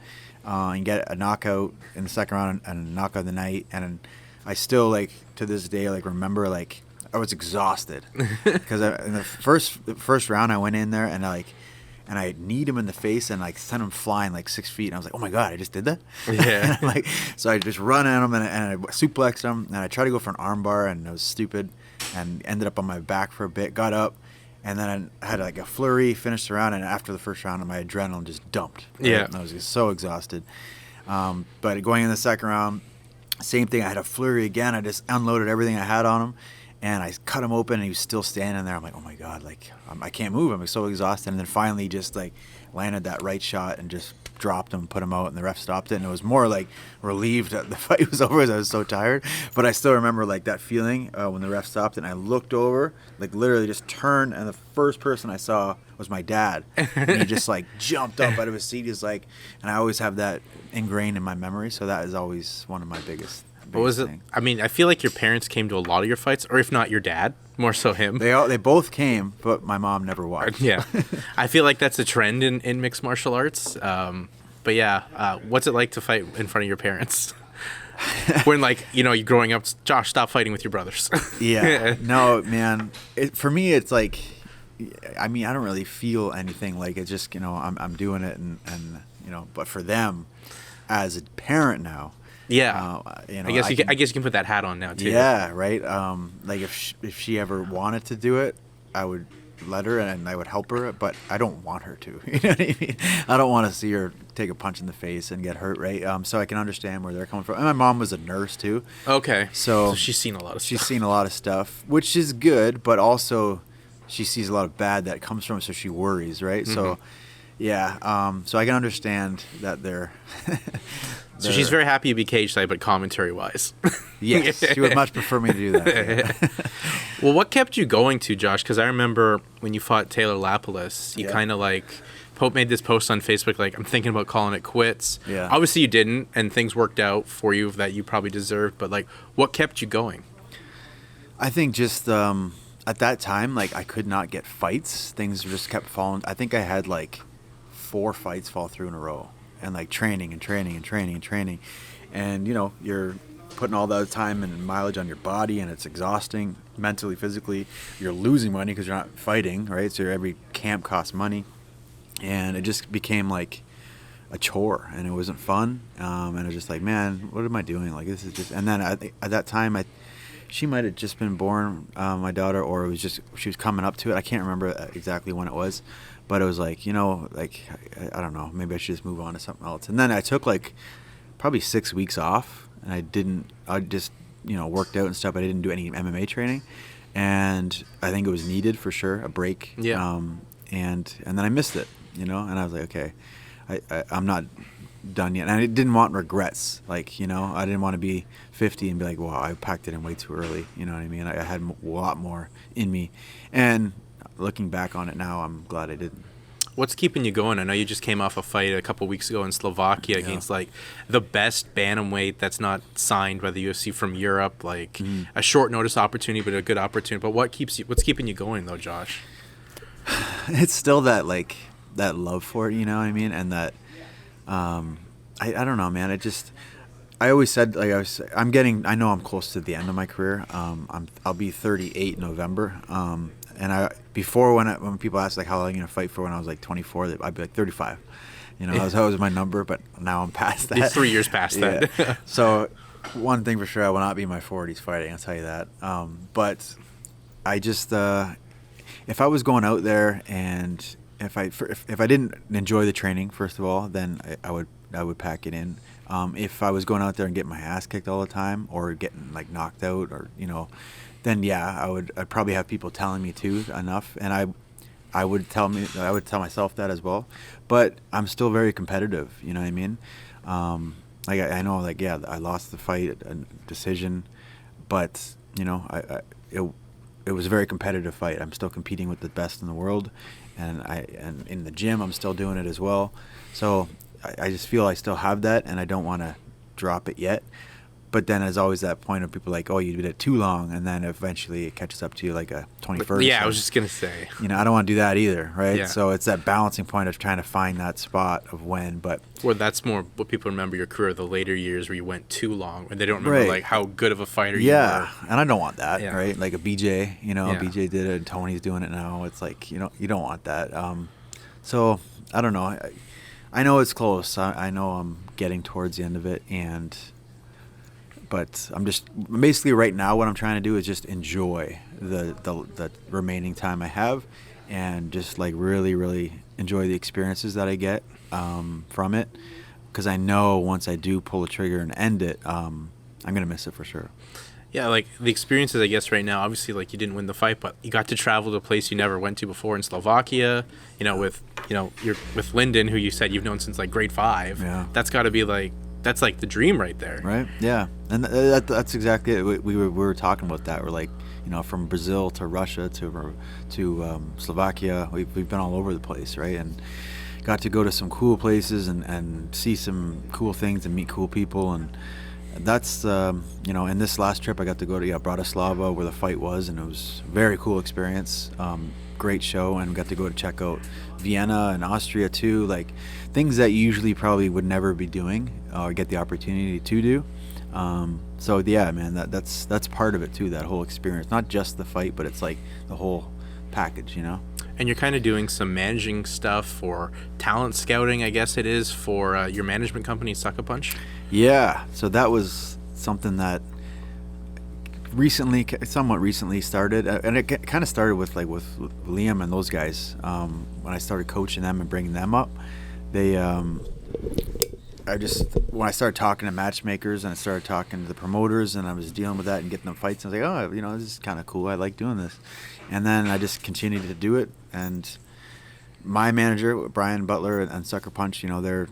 and get a knockout in the second round and a knockout of the night. And I still to this day remember I was exhausted because in the first round I went in there and I kneed him in the face and sent him flying 6 feet. And I was like, oh my God, I just did that? Yeah. And so I just run at him and I suplexed him, and I tried to go for an arm bar, and it was stupid, and ended up on my back for a bit, got up, and then I had a flurry, finished the round, and after the first round, my adrenaline just dumped. Right? Yeah. And I was just so exhausted. But going in the second round, same thing. I had a flurry again. I just unloaded everything I had on him, and I cut him open, and he was still standing there. I'm like, oh my God, I can't move. I'm so exhausted. And then finally just landed that right shot and just dropped him, put him out, and the ref stopped it. And it was more relieved that the fight was over because I was so tired. But I still remember that feeling when the ref stopped, and I looked over, literally just turned, and the first person I saw was my dad. And he just jumped up out of his seat. He's and I always have that ingrained in my memory. So that is always one of my biggest What was it? I mean, I feel like your parents came to a lot of your fights, or if not your dad, more so him. They both came, but my mom never watched. Yeah. I feel like that's a trend in mixed martial arts. But yeah, what's it like to fight in front of your parents? When, like, you know, you're growing up, Josh, stop fighting with your brothers. Yeah. No, man. For me, it's like, I mean, I don't really feel anything. Like, it's just, you know, I'm doing it, and you know, but for them, as a parent now, yeah, you know, I guess you can put that hat on now too. Yeah, right. Like if she ever wanted to do it, I would let her and I would help her, but I don't want her to. You know what I mean? I don't want to see her take a punch in the face and get hurt, right? So I can understand where they're coming from. And my mom was a nurse too. Okay. So she's seen a lot of stuff. She's seen a lot of stuff, which is good, but also she sees a lot of bad that comes from it, so she worries, right? Mm-hmm. So yeah, so I can understand that they're so she's very happy to be cage side, but commentary-wise. Yes, she would much prefer me to do that. Yeah. Well, what kept you going to, Josh? Because I remember when you fought Taylor Lapalus, you kind of like made this post on Facebook, like, I'm thinking about calling it quits. Yeah. Obviously you didn't, and things worked out for you that you probably deserved, but like, what kept you going? I think just at that time, like, I could not get fights. Things just kept falling. I think I had like 4 fights fall through in a row. And like training, and you know, you're putting all that time and mileage on your body, and it's exhausting mentally, physically. You're losing money because you're not fighting, right? So every camp costs money, and it just became like a chore, and it wasn't fun. And I was just like, man, what am I doing? Like, this is just. And then at that time, she might have just been born, my daughter, or it was just she was coming up to it. I can't remember exactly when it was. But it was like, you know, like, I don't know, maybe I should just move on to something else. And then I took like probably 6 weeks off, and I just, you know, worked out and stuff. I didn't do any MMA training. And I think it was needed for sure, a break. Yeah. And then I missed it, you know, and I was like, okay, I'm not done yet. And I didn't want regrets. Like, you know, I didn't want to be 50 and be like, wow, I packed it in way too early. You know what I mean? I had a lot more in me. And looking back on it now, I'm glad I didn't. What's keeping you going? I know you just came off a fight a couple weeks ago in Slovakia against like the best bantamweight that's not signed by the UFC from Europe. Like a short notice opportunity, but a good opportunity. But what's keeping you going though, Josh? It's still that like that love for it, you know what I mean, and that I don't know, man. I always said, like, I know I'm close to the end of my career. I'll be 38 in November. And before when people ask like how long you gonna fight for, when I was like 24, I'd be like 35. You know, that was my number, but now I'm past that. You're 3 years past that. So one thing for sure, I will not be in my 40s fighting. I'll tell you that. But I just if I was going out there and if I didn't enjoy the training, first of all, then I would pack it in. If I was going out there and getting my ass kicked all the time, or getting like knocked out, or you know, then yeah, I'd probably have people telling me too enough, and I would tell myself that as well. But I'm still very competitive, you know what I mean? Like I know, like, yeah, I lost the fight, a decision, but you know, it was a very competitive fight. I'm still competing with the best in the world, and in the gym I'm still doing it as well. So I just feel I still have that, and I don't want to drop it yet. But then there's always that point of people like, oh, you did it too long, and then eventually it catches up to you like a 21st. Yeah, I was just going to say. You know, I don't want to do that either, right? Yeah. So it's that balancing point of trying to find that spot of when, but... Well, that's more what people remember your career, the later years where you went too long, and they don't remember, like, how good of a fighter you were. Yeah, and I don't want that, right? Like a BJ, you know, BJ did it, and Tony's doing it now. It's like, you know, you don't want that. So, I don't know. I know it's close. I know I'm getting towards the end of it, but I'm just basically right now what I'm trying to do is just enjoy the remaining time I have, and just like really, really enjoy the experiences that I get from it, because I know once I do pull the trigger and end it, I'm gonna miss it for sure. Yeah, like the experiences, I guess, right now, obviously, like, you didn't win the fight, but you got to travel to a place you never went to before in Slovakia, you know, you're with Lyndon, who you said you've known since like grade 5. Yeah. That's got to be like, that's like the dream right there. Right. Yeah. And that's exactly it. We were talking about that. We're like, you know, from Brazil to Russia to Slovakia, we've been all over the place, right? And got to go to some cool places and see some cool things and meet cool people, and that's in this last trip I got to go to Bratislava, where the fight was, and it was a very cool experience. Great show, and got to go to check out Vienna and Austria too, like things that you usually probably would never be doing or get the opportunity to do. So yeah, man, that's part of it too, that whole experience, not just the fight, but it's like the whole package, And you're kind of doing some managing stuff or talent scouting, I guess it is, for your management company, Sucker Punch. Yeah, so that was something that somewhat recently started, and it kind of started with Liam and those guys. When I started coaching them and bringing them up, when I started talking to matchmakers and I started talking to the promoters, and I was dealing with that and getting them fights, I was like, oh, this is kind of cool. I like doing this. And then I just continued to do it. And my manager, Brian Butler and Sucker Punch, they're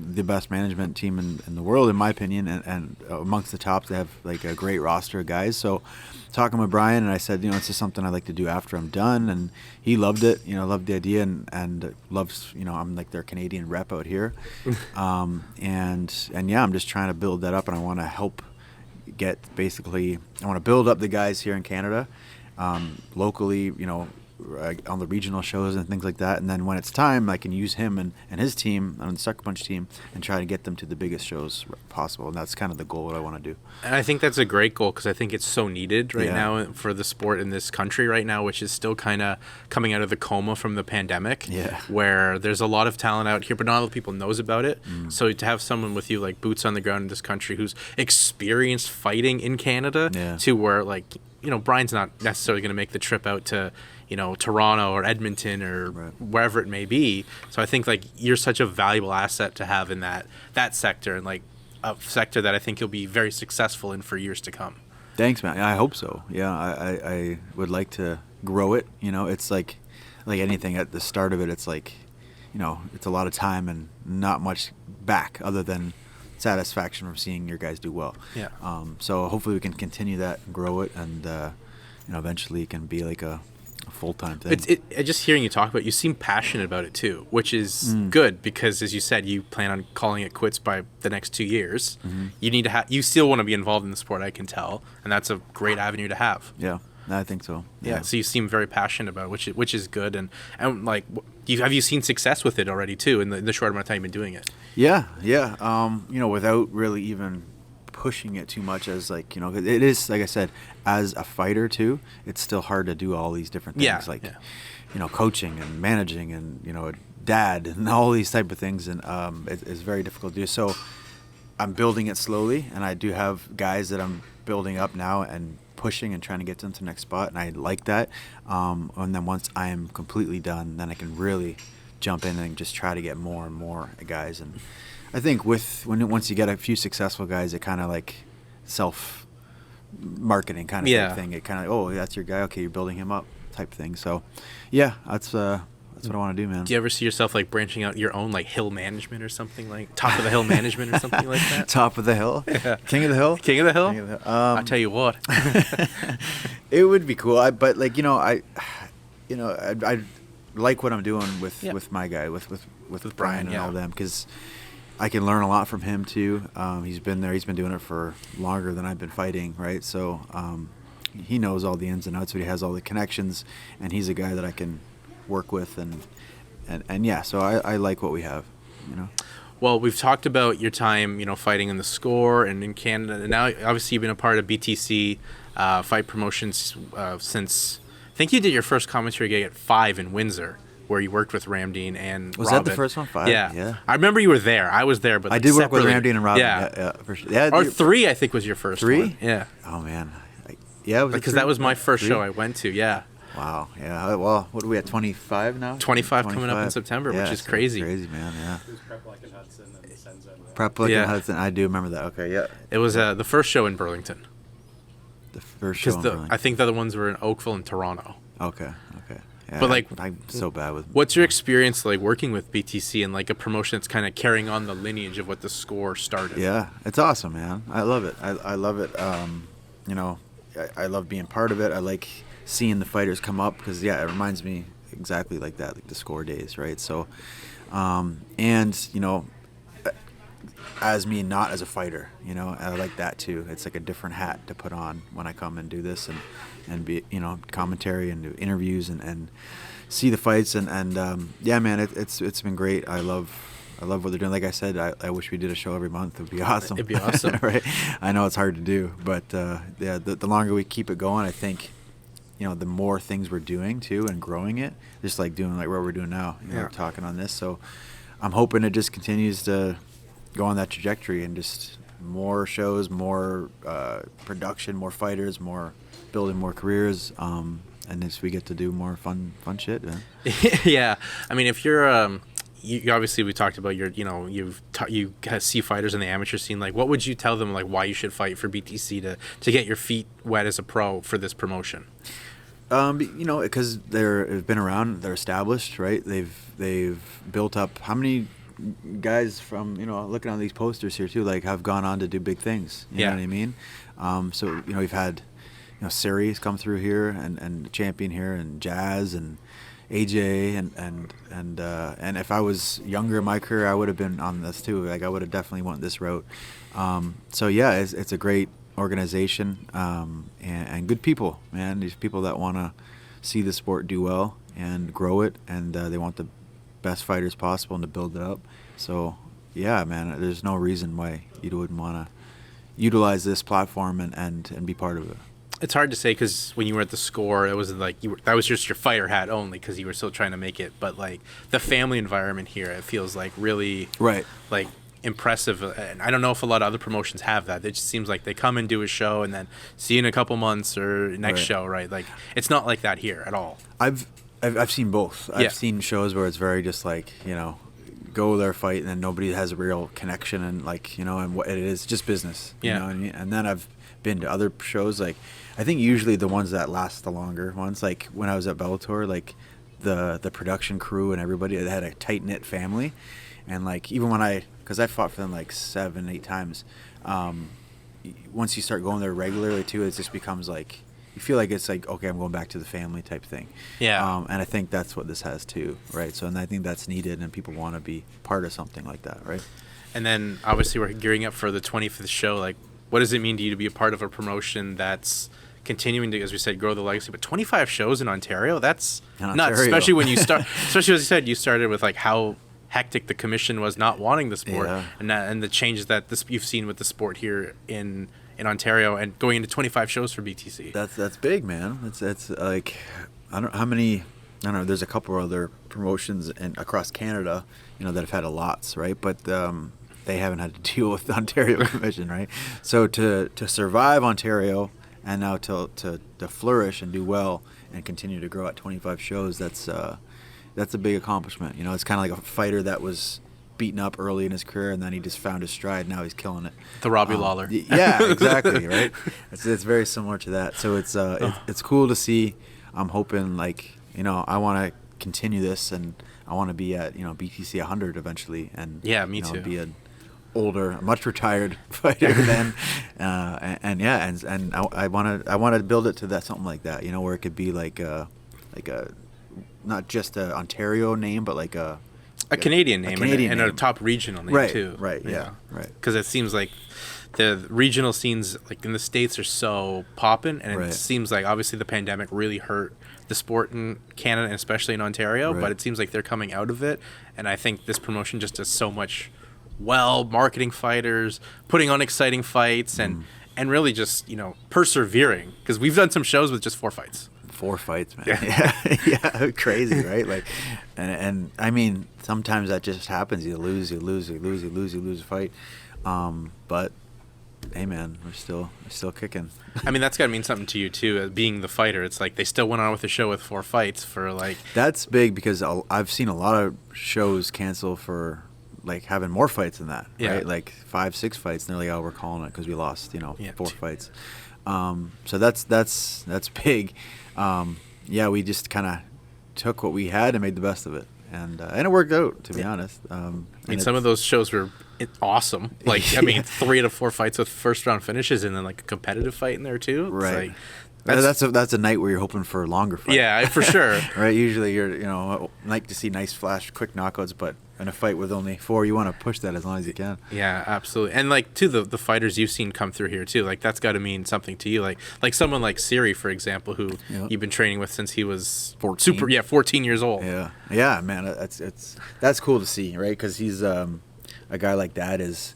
the best management team in the world, in my opinion, and amongst the tops. They have like a great roster of guys. So talking with Brian, and I said, it's just something I'd like to do after I'm done, and he loved it, loved the idea, and loves, I'm like their Canadian rep out here. And yeah, I'm just trying to build that up, and I want to help I want to build up the guys here in Canada, locally, on the regional shows and things like that. And then when it's time, I can use him and his team on the Sucker Punch team and try to get them to the biggest shows possible. And that's kind of the goal that I want to do. And I think that's a great goal, because I think it's so needed right now for the sport in this country right now, which is still kind of coming out of the coma from the pandemic, where there's a lot of talent out here, but not a lot of people knows about it. So to have someone with you, like boots on the ground in this country, who's experienced fighting in Canada, to where Brian's not necessarily going to make the trip out to Toronto or Edmonton or wherever it may be. So I think you're such a valuable asset to have in that sector, and a sector that I think you'll be very successful in for years to come. Thanks, man. I hope so. Yeah, I would like to grow it. It's like anything at the start of it, it's it's a lot of time and not much back other than satisfaction from seeing your guys do well. Yeah. So hopefully we can continue that and grow it, and eventually it can be like a full-time thing. Just hearing you talk about it, you seem passionate about it too, which is good, because as you said, you plan on calling it quits by the next 2 years. You still want to be involved in the sport, I can tell, and that's a great avenue to have. Yeah, I think so. Yeah, so you seem very passionate about it, which is good. And have you seen success with it already too in the short amount of time you've been doing it? Yeah. Without really even pushing it too much, as it is, like I said, as a fighter too, it's still hard to do all these different things, coaching and managing and a dad and all these type of things, and it's very difficult to do. So I'm building it slowly, and I do have guys that I'm building up now and pushing and trying to get them to the next spot, and I like that. And then once I am completely done, then I can really jump in and just try to get more and more guys. And I think once you get a few successful guys, it kind of self-marketing kind of thing. It kind of, that's your guy. Okay, you're building him up type thing. So, yeah, that's what I want to do, man. Do you ever see yourself branching out your own hill management or something, top of the hill management or something like that? Top of the hill? Yeah. King of the hill? King of the hill? I'll tell you what. It would be cool. I like what I'm doing with my guy, with Brian and all them, because I can learn a lot from him too. He's been there. He's been doing it for longer than I've been fighting, right? So he knows all the ins and outs, but he has all the connections, and he's a guy that I can work with, and yeah. So I like what we have, Well, we've talked about your time, fighting in the Score and in Canada, and now obviously you've been a part of BTC Fight Promotions since I think you did your first commentary gig at 5 in Windsor, where you worked with Ramdeen and Was Robin. that the first one? 5? Yeah. I remember you were there. I was there, but I did work with Ramdeen and Robin. Yeah, for sure. Yeah, or 3, I think, was your first 3? one. Yeah. Oh man. Because that was my first show I went to. Yeah. Wow. Yeah. Well, what are we at? 25 now? 25 coming up in September, which is crazy. Crazy, man. Yeah. It was Prep Like in Hudson and Senza. Prep Like in Hudson. I do remember that. Okay. Yeah. It was the first show in Burlington. The first show in Burlington. I think the other ones were in Oakville and Toronto. Okay. Yeah, but I'm so bad with. What's your experience working with BTC and a promotion that's kind of carrying on the lineage of what the Score started? Yeah, it's awesome, man. I love it. I love it. I love being part of it. I like seeing the fighters come up, because it reminds me exactly like that, like the Score days, right? So, and as me, not as a fighter. You know, I like that too. It's like a different hat to put on when I come and do this and be, you know, commentary and do interviews and see the fights and yeah, man, it's been great. I love what they're doing. Like I said, I wish we did a show every month. It would be awesome. It'd be awesome. Right? I know it's hard to do, but yeah, the longer we keep it going, I think, you know, the more things we're doing too and growing it, just like doing like what we're doing now, you know, talking on this. So I'm hoping it just continues to go on that trajectory and just more shows, more production, more fighters, more building more careers, and as we get to do more fun shit, man. Yeah, I mean, if you're you obviously, we talked about your, you know, you see fighters in the amateur scene. Like, what would you tell them, like, why you should fight for BTC to get your feet wet as a pro for this promotion? You know, because they've been around, they're established, right? They've built up. How many guys from, you know, looking on these posters here too, like, have gone on to do big things? You know what I mean? So, you know, we've had, you know, Serhiy come through here and champion here, and Jazz and AJ and if I was younger in my career, I would have been on this too. Like, I would have definitely went this route. So yeah, it's a great organization and good people, man. These people that want to see the sport do well and grow it, and they want the best fighters possible and to build it up. So yeah, man, there's no reason why you wouldn't want to utilize this platform and be part of it. It's hard to say, because when you were at the Score, it wasn't like that was just your fighter hat only, because you were still trying to make it. But like the family environment here, it feels like really like impressive. And I don't know if a lot of other promotions have that. It just seems like they come and do a show and then see you in a couple months or next show, right? Like, it's not like that here at all. I've seen both. I've seen shows where it's very just like, you know, go there, fight, and then nobody has a real connection, and like, you know, and what it is just business. You know what I mean? And then I've been to other shows, like, I think usually the ones that last the longer ones, like when I was at Bellator, like the production crew and everybody, they had a tight knit family, and like even when because I fought for them like 7-8 times, once you start going there regularly too, it just becomes like you feel like it's like, okay, I'm going back to the family type thing. Yeah. And I think that's what this has too, right? So, and I think that's needed, and people want to be part of something like that, right? And then obviously we're gearing up for the 25th show. Like, what does it mean to you to be a part of a promotion that's continuing to, as we said, grow the legacy? But 25 shows in Ontario, that's nuts. Especially when you start, especially as you said, you started with like how hectic the commission was not wanting the sport, and the changes that you've seen with the sport here in Ontario, and going into 25 shows for BTC. That's big, man. It's like, I don't know how many. I don't know. There's a couple of other promotions across Canada, you know, that have had a lots, right? But they haven't had to deal with the Ontario Commission, right? So to survive Ontario and now to flourish and do well and continue to grow at 25 shows, that's a big accomplishment. You know, it's kind of like a fighter that was beaten up early in his career, and then he just found his stride. Now he's killing it. The Robbie Lawler. Yeah, exactly, right? It's very similar to that. So it's cool to see. I'm hoping, like, you know, I want to continue this, and I want to be at, you know, BTC 100 eventually, and me too. Be an older, much retired fighter then, and I want to build it to that, something like that, you know, where it could be like a not just a Ontario name, but like a Canadian name, and a top regional name too. Right. Because it seems like the regional scenes, like in the States, are so popping, and it seems like obviously the pandemic really hurt the sport in Canada, and especially in Ontario. But it seems like they're coming out of it, and I think this promotion just does so much well, marketing fighters, putting on exciting fights, and really just, you know, persevering, because we've done some shows with just 4 fights. 4 fights, man. Yeah, crazy, right? Like, and I mean, sometimes that just happens. You lose a fight. But hey, man, we're still kicking. I mean, that's got to mean something to you too, being the fighter. It's like they still went on with the show with 4 fights for like. That's big, because I've seen a lot of shows cancel for like having more fights than that, right? Like 5-6 fights, and they're like, oh, we're calling it because we lost, you know, 4 fights. So that's big. We just kind of took what we had and made the best of it, and it worked out, to be honest. I mean, some of those shows were awesome. Like, I mean, 3 to 4 fights with first round finishes, and then like a competitive fight in there too. Right. Like, That's a night where you're hoping for a longer fight. Yeah, for sure. Right. Usually you're like to see nice flash, quick knockouts, but in a fight with only 4, you want to push that as long as you can. Yeah, absolutely. And like too, the fighters you've seen come through here too, like that's got to mean something to you. Like someone like Serhiy, for example, who you've been training with since he was 14 years old. Yeah, man, that's cool to see, right? Because he's a guy like that is,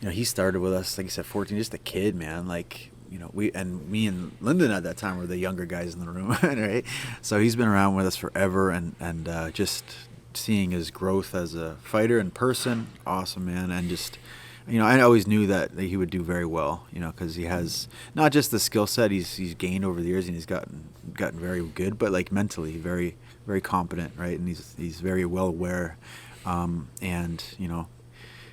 he started with us, like you said, 14, just a kid, man. Like, me and Lyndon at that time were the younger guys in the room, right? So he's been around with us forever, and just seeing his growth as a fighter in person, awesome, man. And just, I always knew that he would do very well, because he has not just the skill set he's gained over the years, and he's gotten very good, but like mentally very, very competent, right? And he's very well aware, and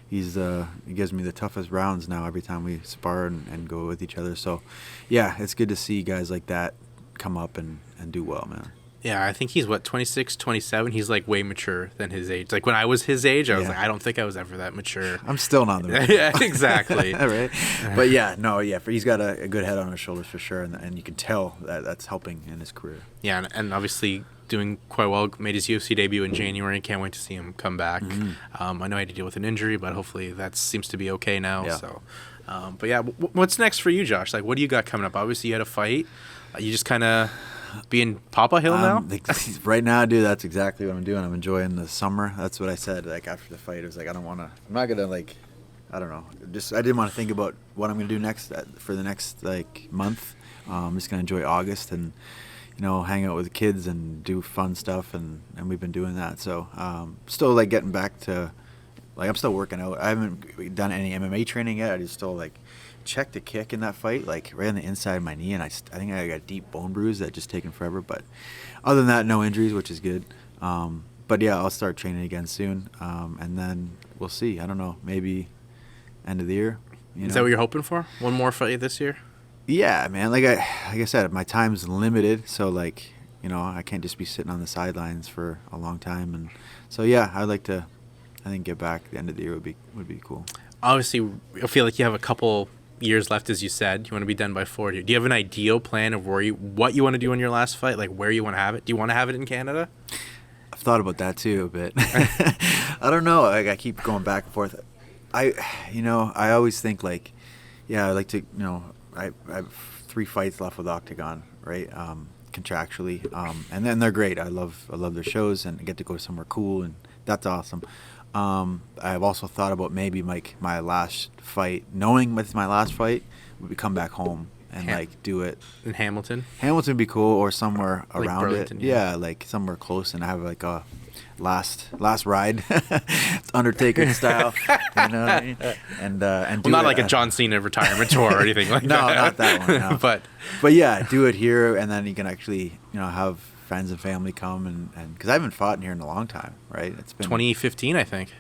he gives me the toughest rounds now every time we spar and go with each other. So, yeah, it's good to see guys like that come up and do well, man. Yeah, I think he's 26, 27. He's like way mature than his age. Like when I was his age, I was like, I don't think I was ever that mature. I'm still not the mature. Yeah, exactly. Right. But he's got a good head on his shoulders for sure, and you can tell that's helping in his career. Yeah, and obviously doing quite well. Made his UFC debut in January. Can't wait to see him come back. Mm-hmm. I know he had to deal with an injury, but hopefully that seems to be okay now. Yeah. So, but yeah, what's next for you, Josh? Like, what do you got coming up? Obviously, you had a fight. You just kind of being Papa Hill now? Right now, dude, that's exactly what I'm doing. I'm enjoying the summer. That's what I said. Like after the fight, it was like I'm not gonna I don't know. I didn't want to think about what I'm gonna do next for the next month. I'm just gonna enjoy August and hang out with the kids and do fun stuff, and we've been doing that. So still getting back to I'm still working out. I haven't done any MMA training yet. I just still checked a kick in that fight right on the inside of my knee, and I think I got a deep bone bruise that just taken forever. But other than that, no injuries, which is good. But yeah, I'll start training again soon, and then we'll see. I don't know, maybe end of the year. Is that what you're hoping for? One more fight this year? Yeah, man. Like I said, my time's limited, so I can't just be sitting on the sidelines for a long time. And so yeah, I'd like to, I think, get back. The end of the year would be cool. Obviously, I feel like you have a couple years left, as you said. You want to be done by 40. Do you have an ideal plan of what you want to do in your last fight? Like where you want to have it? Do you want to have it in Canada? I've thought about that too a bit. I don't know. I keep going back and forth. I always think I like to, I have 3 fights left with Oktagon, right? Contractually, and then they're great. I love their shows, and I get to go somewhere cool, and that's awesome. I've also thought about maybe my last fight, knowing it's my last fight, would be come back home and do it in Hamilton. Hamilton would be cool, or somewhere around Burlington, it. Yeah, somewhere close, and have a last ride, Undertaker style. You know what I mean? And not like a John Cena retirement tour or anything like that. No, not that one. No. But yeah, do it here, and then you can actually have friends and family come, and because I haven't fought in here in a long time, right? It's been 2015, I think.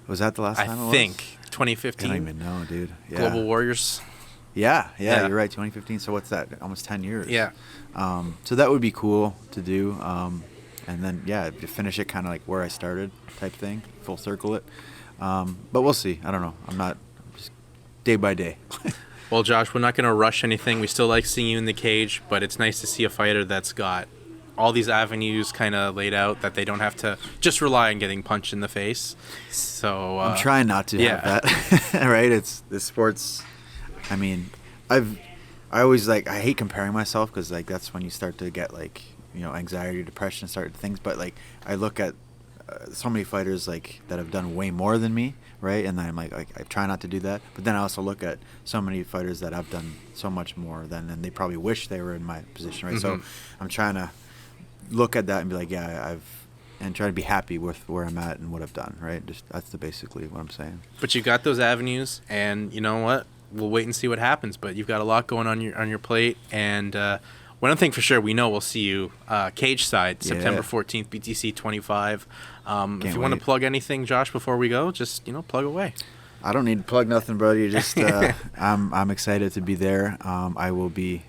Was that the last time? I think 2015. I don't even know, dude. Yeah. Global Warriors. Yeah, you're right. 2015. So what's that? Almost 10 years. Yeah. So that would be cool to do. And then to finish it kind of where I started, type thing, full circle it. But we'll see. I don't know. I'm just day by day. Well, Josh, we're not going to rush anything. We still like seeing you in the cage, but it's nice to see a fighter that's got all these avenues kind of laid out, that they don't have to just rely on getting punched in the face. So I'm trying not to have that. Right? It's the sports. I mean, I always I hate comparing myself, because that's when you start to get anxiety, depression, start things. But I look at so many fighters that have done way more than me, right? And then I'm I try not to do that. But then I also look at so many fighters that have done so much more than, and they probably wish they were in my position, right? Mm-hmm. So I'm trying to look at that and be and try to be happy with where I'm at and what I've done, right? That's basically what I'm saying. But you got those avenues, and you know what? We'll wait and see what happens. But you've got a lot going on your plate, and one thing for sure, we know we'll see you cage side September 14th, BTC 25. If you want to plug anything, Josh, before we go, just plug away. I don't need to plug nothing, buddy. Just I'm excited to be there. I will be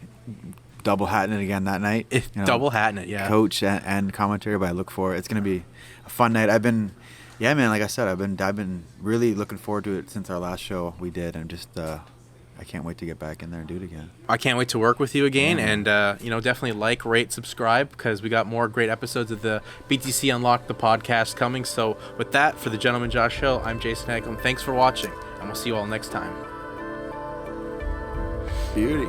double hatting it again that night. Double hatting it, yeah. Coach and commentator, but I look forward. It's gonna be a fun night. I've been, man. Like I said, I've been really looking forward to it since our last show we did, and just I can't wait to get back in there and do it again. I can't wait to work with you again, and definitely like, rate, subscribe, because we got more great episodes of the BTC Unlocked, the podcast coming. So with that, for the Gentleman Josh Show, I'm Jason Hagholm. Thanks for watching, and we'll see you all next time. Beauty.